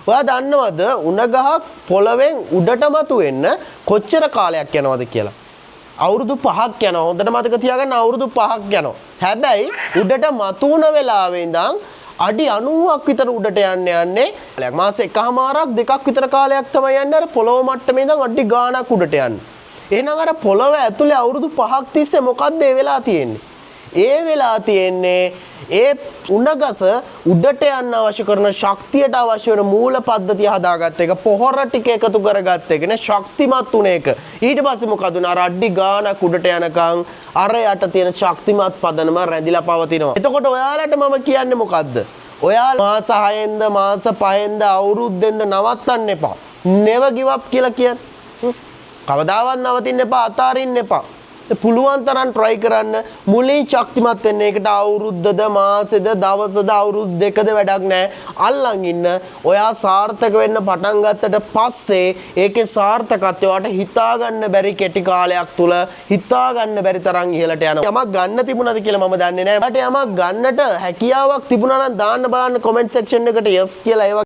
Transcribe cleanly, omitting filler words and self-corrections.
ඔයා දන්නවද උණ ගහක් පොළවෙන් උඩට මතුවෙන්න කොච්චර කාලයක් යනවද කියලා? අවුරුදු 5ක් යනවා. හොඳට මතක තියාගන්න අවුරුදු 5ක් යනවා. හැබැයි උඩට මතුවන වෙලාවේ ඉඳන් අඩි 90ක් විතර උඩට යන්නේ මාස එකමාරක් දෙකක් විතර කාලයක් තමයි යන්නේ අර පොළොව මට්ටමේ ඉඳන් අඩි ගාණක් උඩට යන්නේ. එහෙනම් අර පොළොව ඇතුලේ අවුරුදු 5ක් තිස්සේ මොකද්ද ඒ වෙලා තියෙන්නේ? ඒ වෙලා තියෙන්නේ ඒ උණගස උඩට යන්න අවශ්‍ය කරන ශක්තියට අවශ්‍ය වෙන මූල පද්ධතිය හදාගත්ත එක පොහොර ටික එකතු කරගත්ත එක නේ ශක්තිමත් උන එක. ඊට පස්සේ මොකද උන අර අඩි ගාණක් උඩට යනකම් අර යට තියෙන ශක්තිමත් පදනම රැඳිලා පවතිනවා. එතකොට ඔයාලට මම කියන්නේ මොකද්ද? ඔයාලා මාස 6ෙන්ද මාස 5ෙන්ද අවුරුද්දෙන්ද නවත්තන්න එපා. never give up කියලා කියන්නේ. කවදාවත් නවතින්න එපා, අතාරින්න එපා. පුළුවන් තරම් try කරන්න. මුලින් ශක්තිමත් වෙන්න. ඒකට අවුරුද්දද මාසෙද දවසද අවුරුදු දෙකද වැඩක් නැහැ. අල්ලන් ඉන්න. ඔයා සාර්ථක වෙන්න පටන් ගත්තට පස්සේ ඒකේ සාර්ථකත්වය ඔයාට හිතා ගන්න බැරි කෙටි කාලයක් තුල හිතා ගන්න බැරි තරම් ඉහළට යනවා. යමක් ගන්න තිබුණාද කියලා මම දන්නේ නැහැ. මට යමක් ගන්නට හැකියාවක් තිබුණා නම් දාන්න බලන්න comment section එකට yes කියලා.